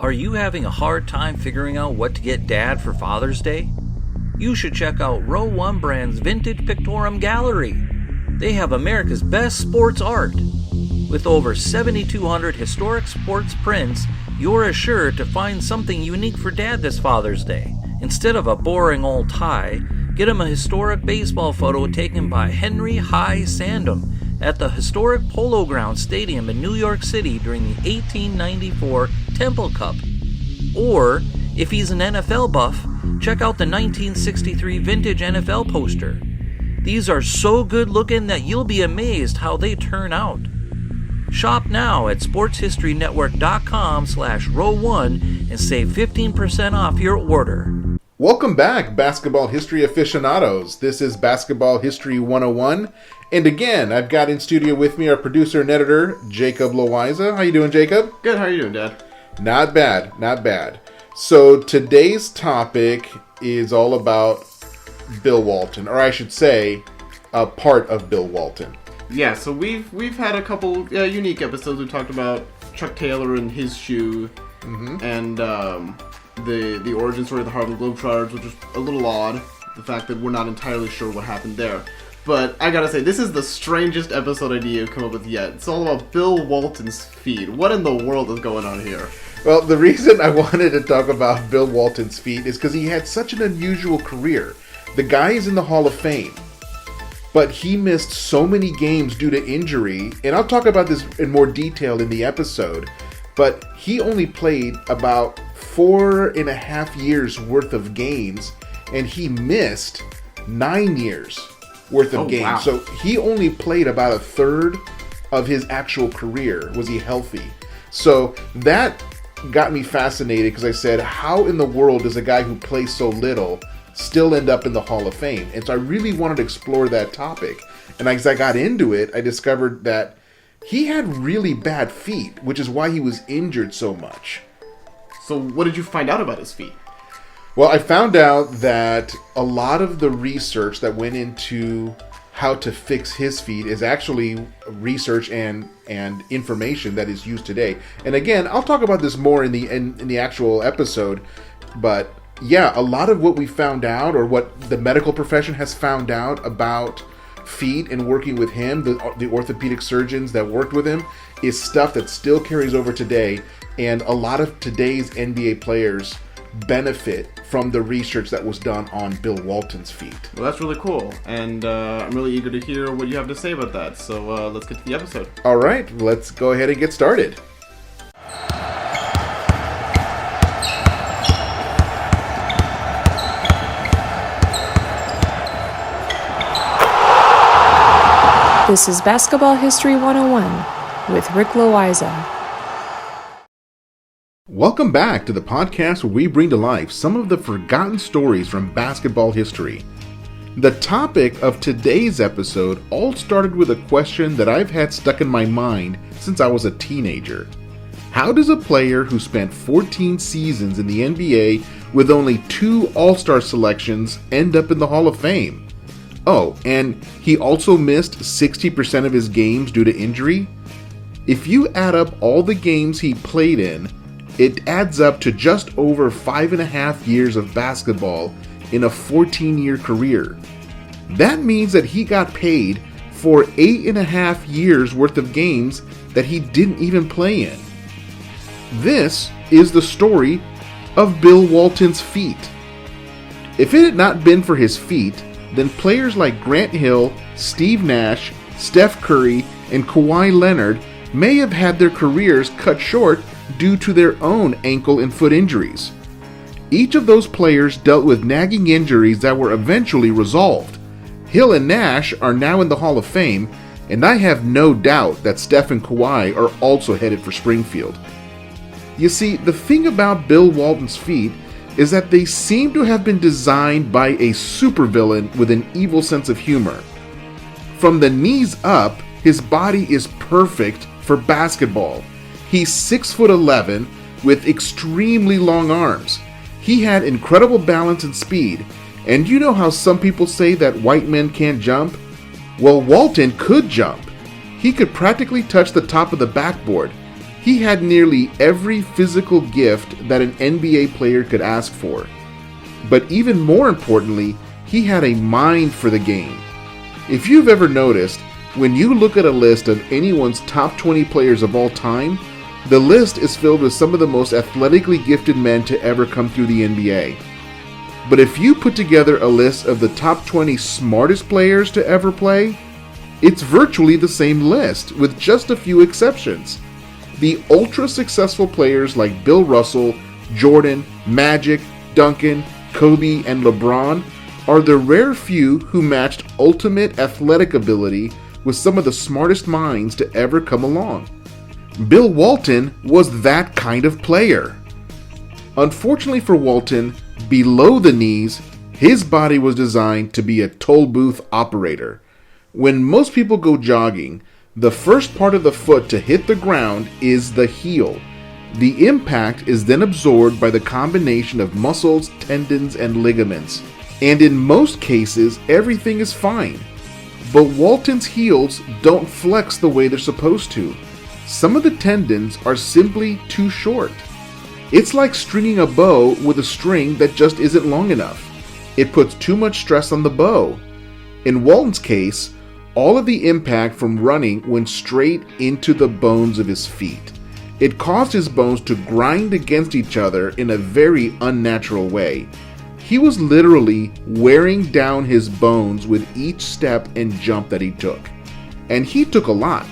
Are you having a hard time figuring out what to get Dad for Father's Day? You should check out Row 1 Brand's Vintage Pictorum Gallery. They have America's best sports art. With over 7,200 historic sports prints, you're assured to find something unique for Dad this Father's Day. Instead of a boring old tie, get him a historic baseball photo taken by Henry Hyde Sandom at the historic Polo Grounds Stadium in New York City during the 1894 Temple Cup. Or, if he's an NFL buff, check out the 1963 vintage NFL poster. These are so good looking that you'll be amazed how they turn out. Shop now at sportshistorynetwork.com/row1 and save 15% off your order. Welcome back, basketball history aficionados. This is Basketball History 101. And again, I've got in studio with me our producer and editor, Jacob Loayza. How you doing, Jacob? Good. How are you doing, Dad? Not bad, not bad. So today's topic is all about Bill Walton, or I should say, a part of Bill Walton. Yeah, so we've had a couple unique episodes. We've talked about Chuck Taylor and his shoe, and the origin story of the Harlem Globetrotters, which is a little odd. The fact that we're not entirely sure what happened there. But I gotta say, this is the strangest episode idea you've come up with yet. It's all about Bill Walton's feet. What in the world is going on here? Well, the reason I wanted to talk about Bill Walton's feet is because he had such an unusual career. The guy is in the Hall of Fame, but he missed so many games due to injury, and I'll talk about this in more detail in the episode, but he only played about 4.5 years worth of games, and he missed 9 years worth of games. Wow. So he only played about a third of his actual career. Was he healthy? So that got me fascinated because I said, how in the world does a guy who plays so little still end up in the Hall of Fame? And so I really wanted to explore that topic. And as I got into it, I discovered that he had really bad feet, which is why he was injured so much. So what did you find out about his feet? Well, I found out that a lot of the research that went into how to fix his feet is actually research and information that is used today. And again, I'll talk about this more in the actual episode, but yeah, a lot of what we found out, or what the medical profession has found out about feet and working with him, the orthopedic surgeons that worked with him, is stuff that still carries over today. And a lot of today's NBA players benefit from the research that was done on Bill Walton's feet. Well, that's really cool, and I'm really eager to hear what you have to say about that. So let's get to the episode. All right, let's go ahead and get started. This is Basketball History 101 with Rick Loayza. Welcome back to the podcast where we bring to life some of the forgotten stories from basketball history. The topic of today's episode all started with a question that I've had stuck in my mind since I was a teenager. How does a player who spent 14 seasons in the NBA with only 2 All-Star selections end up in the Hall of Fame? Oh, and he also missed 60% of his games due to injury? If you add up all the games he played in, it adds up to just over 5.5 years of basketball in a 14-year career. That means that he got paid for 8.5 years worth of games that he didn't even play in. This is the story of Bill Walton's feet. If it had not been for his feet, then players like Grant Hill, Steve Nash, Steph Curry, and Kawhi Leonard may have had their careers cut short due to their own ankle and foot injuries. Each of those players dealt with nagging injuries that were eventually resolved. Hill and Nash are now in the Hall of Fame, and I have no doubt that Steph and Kawhi are also headed for Springfield. You see, the thing about Bill Walton's feet is that they seem to have been designed by a supervillain with an evil sense of humor. From the knees up, his body is perfect for basketball. He's 6'11" with extremely long arms. He had incredible balance and speed. And you know how some people say that white men can't jump? Well, Walton could jump. He could practically touch the top of the backboard. He had nearly every physical gift that an NBA player could ask for. But even more importantly, he had a mind for the game. If you've ever noticed, when you look at a list of anyone's top 20 players of all time, the list is filled with some of the most athletically gifted men to ever come through the NBA. But if you put together a list of the top 20 smartest players to ever play, it's virtually the same list, with just a few exceptions. The ultra-successful players like Bill Russell, Jordan, Magic, Duncan, Kobe, and LeBron are the rare few who matched ultimate athletic ability with some of the smartest minds to ever come along. Bill Walton was that kind of player. Unfortunately for Walton, below the knees, his body was designed to be a toll booth operator. When most people go jogging, the first part of the foot to hit the ground is the heel. The impact is then absorbed by the combination of muscles, tendons, and ligaments. And in most cases, everything is fine. But Walton's heels don't flex the way they're supposed to. Some of the tendons are simply too short. It's like stringing a bow with a string that just isn't long enough. It puts too much stress on the bow. In Walton's case, all of the impact from running went straight into the bones of his feet. It caused his bones to grind against each other in a very unnatural way. He was literally wearing down his bones with each step and jump that he took. And he took a lot.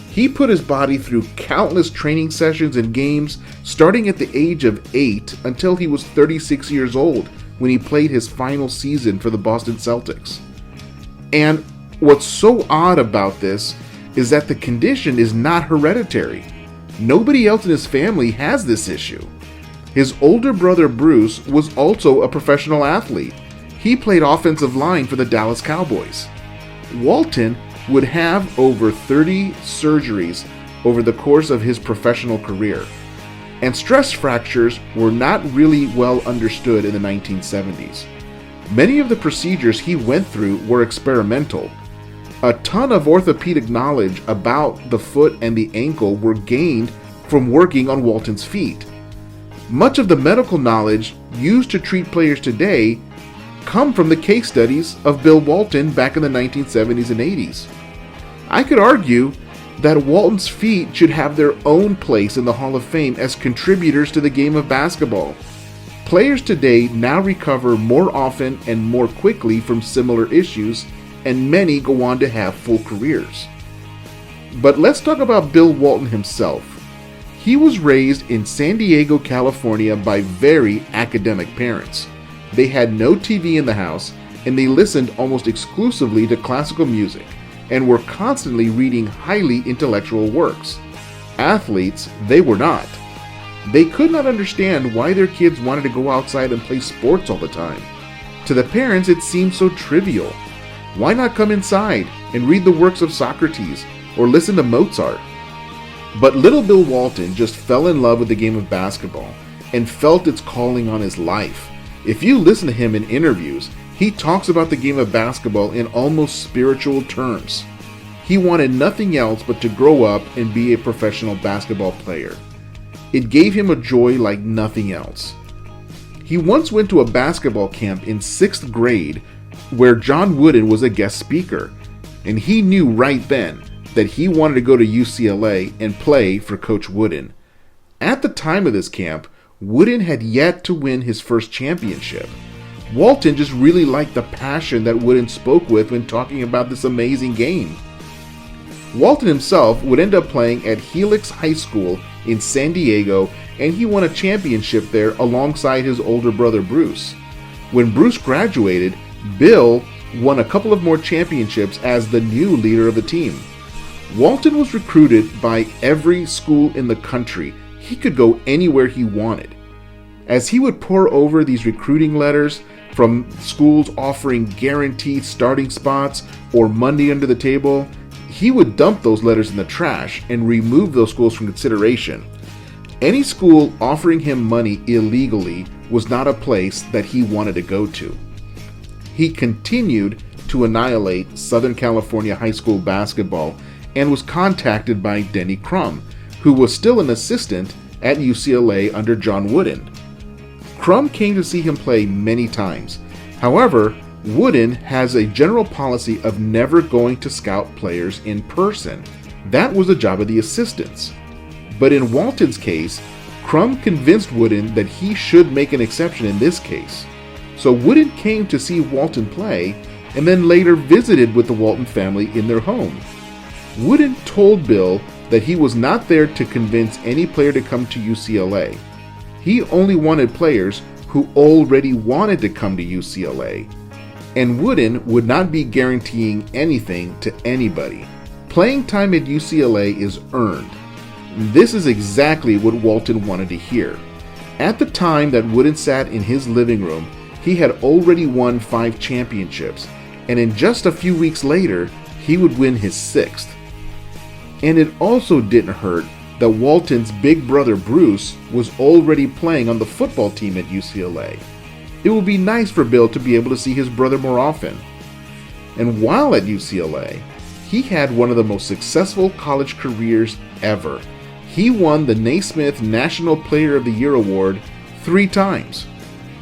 He put his body through countless training sessions and games, starting at the age of 8 until he was 36 years old when he played his final season for the Boston Celtics. And what's so odd about this is that the condition is not hereditary. Nobody else in his family has this issue. His older brother Bruce was also a professional athlete. He played offensive line for the Dallas Cowboys. Walton would have over 30 surgeries over the course of his professional career. And stress fractures were not really well understood in the 1970s. Many of the procedures he went through were experimental. A ton of orthopedic knowledge about the foot and the ankle were gained from working on Walton's feet. Much of the medical knowledge used to treat players today come from the case studies of Bill Walton back in the 1970s and 80s. I could argue that Walton's feet should have their own place in the Hall of Fame as contributors to the game of basketball. Players today now recover more often and more quickly from similar issues, and many go on to have full careers. But let's talk about Bill Walton himself. He was raised in San Diego, California by very academic parents. They had no TV in the house, and they listened almost exclusively to classical music, and were constantly reading highly intellectual works. Athletes, they were not. They could not understand why their kids wanted to go outside and play sports all the time. To the parents, it seemed so trivial. Why not come inside and read the works of Socrates or listen to Mozart? But little Bill Walton just fell in love with the game of basketball and felt its calling on his life. If you listen to him in interviews, he talks about the game of basketball in almost spiritual terms. He wanted nothing else but to grow up and be a professional basketball player. It gave him a joy like nothing else. He once went to a basketball camp in 6th grade where John Wooden was a guest speaker, and he knew right then that he wanted to go to UCLA and play for Coach Wooden. At the time of this camp, Wooden had yet to win his first championship. Walton just really liked the passion that Wooden spoke with when talking about this amazing game. Walton himself would end up playing at Helix High School in San Diego, and he won a championship there alongside his older brother Bruce. When Bruce graduated, Bill won a couple of more championships as the new leader of the team. Walton was recruited by every school in the country. He could go anywhere he wanted. As he would pore over these recruiting letters from schools offering guaranteed starting spots or money under the table, he would dump those letters in the trash and remove those schools from consideration. Any school offering him money illegally was not a place that he wanted to go to. He continued to annihilate Southern California high school basketball and was contacted by Denny Crum, who was still an assistant at UCLA under John Wooden. Crum came to see him play many times. However, Wooden has a general policy of never going to scout players in person. That was the job of the assistants. But in Walton's case, Crum convinced Wooden that he should make an exception in this case. So Wooden came to see Walton play and then later visited with the Walton family in their home. Wooden told Bill that he was not there to convince any player to come to UCLA. He only wanted players who already wanted to come to UCLA. And Wooden would not be guaranteeing anything to anybody. Playing time at UCLA is earned. This is exactly what Walton wanted to hear. At the time that Wooden sat in his living room, he had already won 5 championships, and in just a few weeks later, he would win his 6th. And it also didn't hurt that Walton's big brother Bruce was already playing on the football team at UCLA. It would be nice for Bill to be able to see his brother more often. And while at UCLA, he had one of the most successful college careers ever. He won the Naismith National Player of the Year award 3 times.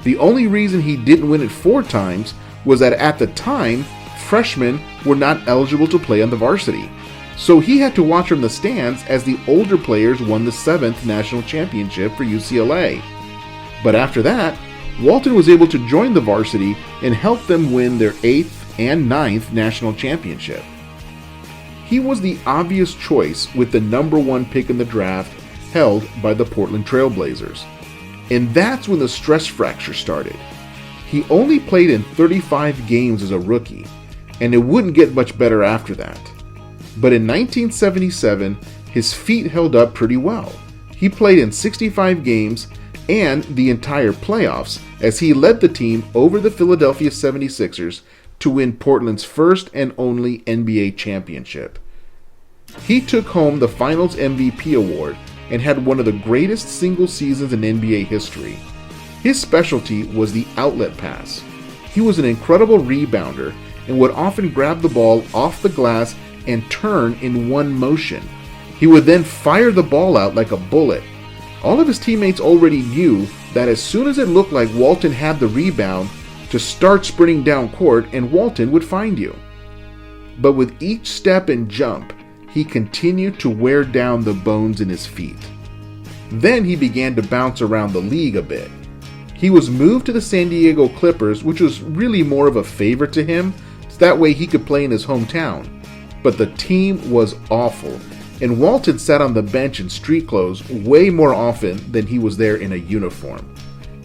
The only reason he didn't win it 4 times was that at the time, freshmen were not eligible to play on the varsity. So he had to watch from the stands as the older players won the 7th national championship for UCLA. But after that, Walton was able to join the varsity and help them win their 8th and 9th national championship. He was the obvious choice with the number 1 pick in the draft held by the Portland Trail Blazers. And that's when the stress fracture started. He only played in 35 games as a rookie, and it wouldn't get much better after that. But in 1977, his feet held up pretty well. He played in 65 games and the entire playoffs as he led the team over the Philadelphia 76ers to win Portland's first and only NBA championship. He took home the Finals MVP award and had one of the greatest single seasons in NBA history. His specialty was the outlet pass. He was an incredible rebounder and would often grab the ball off the glass and turn in one motion. He would then fire the ball out like a bullet. All of his teammates already knew that as soon as it looked like Walton had the rebound, to start sprinting down court and Walton would find you. But with each step and jump, he continued to wear down the bones in his feet. Then he began to bounce around the league a bit. He was moved to the San Diego Clippers, which was really more of a favor to him, so that way he could play in his hometown. But the team was awful, and Walton sat on the bench in street clothes way more often than he was there in a uniform.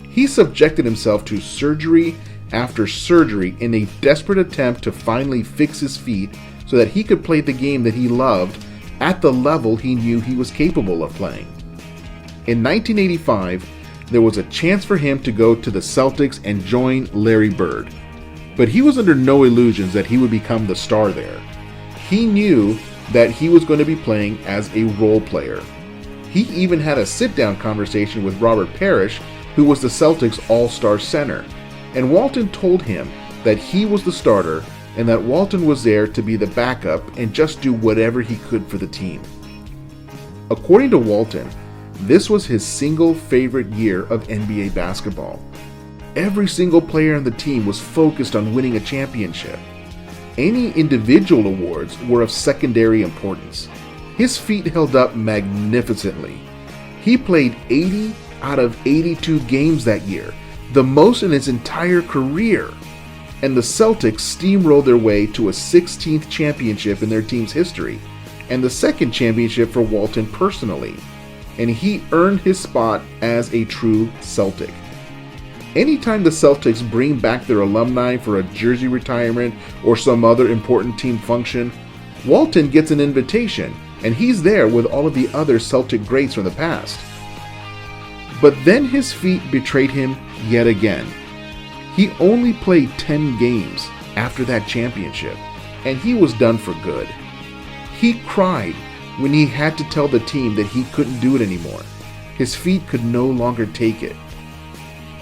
He subjected himself to surgery after surgery in a desperate attempt to finally fix his feet so that he could play the game that he loved at the level he knew he was capable of playing. In 1985, there was a chance for him to go to the Celtics and join Larry Bird, but he was under no illusions that he would become the star there. He knew that he was going to be playing as a role player. He even had a sit-down conversation with Robert Parrish, who was the Celtics all-star center, and Walton told him that he was the starter and that Walton was there to be the backup and just do whatever he could for the team. According to Walton, this was his single favorite year of NBA basketball. Every single player on the team was focused on winning a championship. Any individual awards were of secondary importance. His feet held up magnificently. He played 80 out of 82 games that year, the most in his entire career. And the Celtics steamrolled their way to a 16th championship in their team's history, and the second championship for Walton personally. And he earned his spot as a true Celtic. Anytime the Celtics bring back their alumni for a jersey retirement or some other important team function, Walton gets an invitation, and he's there with all of the other Celtic greats from the past. But then his feet betrayed him yet again. He only played 10 games after that championship, and he was done for good. He cried when he had to tell the team that he couldn't do it anymore. His feet could no longer take it.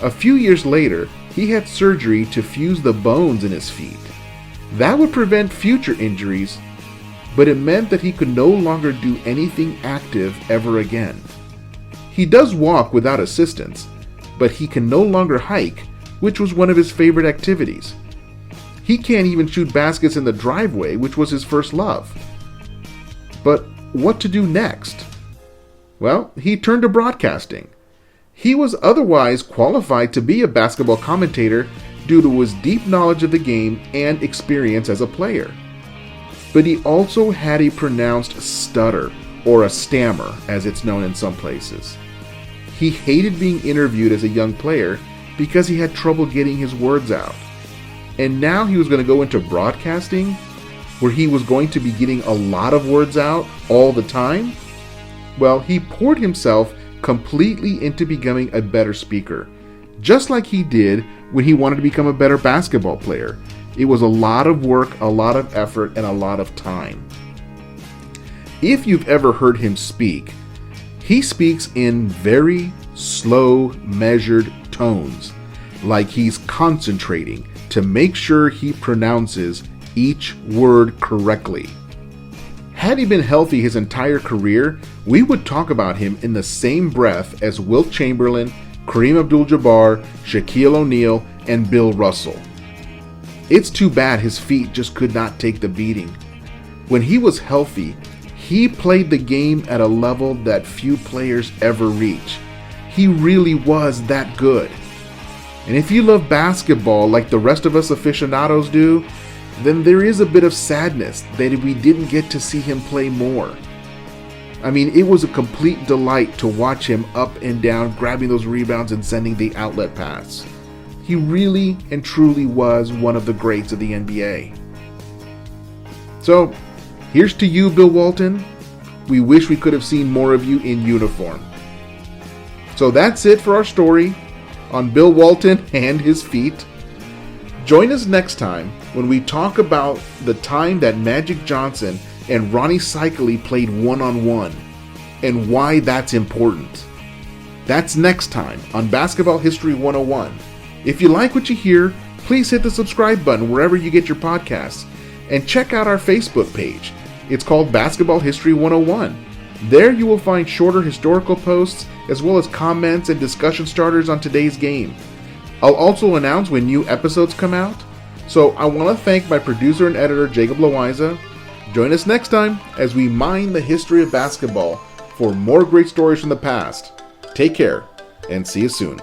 A few years later, he had surgery to fuse the bones in his feet. That would prevent future injuries, but it meant that he could no longer do anything active ever again. He does walk without assistance, but he can no longer hike, which was one of his favorite activities. He can't even shoot baskets in the driveway, which was his first love. But what to do next? Well, he turned to broadcasting. He was otherwise qualified to be a basketball commentator due to his deep knowledge of the game and experience as a player. But he also had a pronounced stutter, or a stammer, as it's known in some places. He hated being interviewed as a young player because he had trouble getting his words out. And now he was going to go into broadcasting, where he was going to be getting a lot of words out all the time? Well, he poured himself completely into becoming a better speaker, just like he did when he wanted to become a better basketball player. It was a lot of work, a lot of effort, and a lot of time. If you've ever heard him speak, he speaks in very slow, measured tones, like he's concentrating to make sure he pronounces each word correctly. Had he been healthy his entire career, we would talk about him in the same breath as Wilt Chamberlain, Kareem Abdul-Jabbar, Shaquille O'Neal, and Bill Russell. It's too bad his feet just could not take the beating. When he was healthy, he played the game at a level that few players ever reach. He really was that good. And if you love basketball like the rest of us aficionados do, then there is a bit of sadness that we didn't get to see him play more. I mean, it was a complete delight to watch him up and down, grabbing those rebounds and sending the outlet pass. He really and truly was one of the greats of the NBA. So, here's to you, Bill Walton. We wish we could have seen more of you in uniform. So that's it for our story on Bill Walton and his feet. Join us next time when we talk about the time that Magic Johnson and Ronnie Cycli played one-on-one and why that's important. That's next time on Basketball History 101. If you like what you hear, please hit the subscribe button wherever you get your podcasts and check out our Facebook page. It's called Basketball History 101. There you will find shorter historical posts as well as comments and discussion starters on today's game. I'll also announce when new episodes come out. So I want to thank my producer and editor, Jacob Loayza. Join us next time as we mine the history of basketball for more great stories from the past. Take care and see you soon.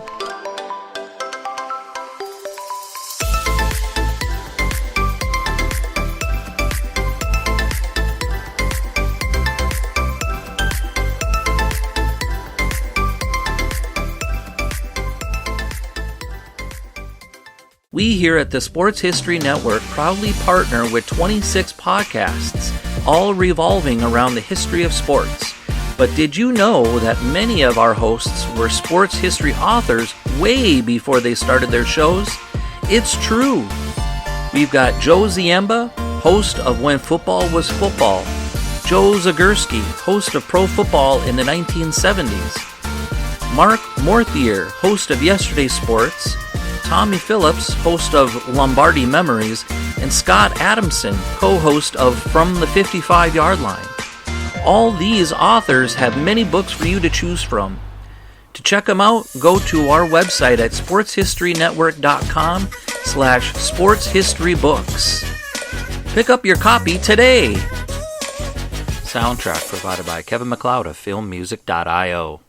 We here at the Sports History Network proudly partner with 26 podcasts, all revolving around the history of sports. But did you know that many of our hosts were sports history authors way before they started their shows? It's true. We've got Joe Ziemba, host of When Football Was Football, Joe Zagurski, host of Pro Football in the 1970s, Mark Morthier, host of Yesterday Sports, Tommy Phillips, host of Lombardi Memories, and Scott Adamson, co-host of From the 55-Yard Line. All these authors have many books for you to choose from. To check them out, go to our website at sportshistorynetwork.com/sportshistorybooks. Pick up your copy today. Soundtrack provided by Kevin MacLeod of filmmusic.io.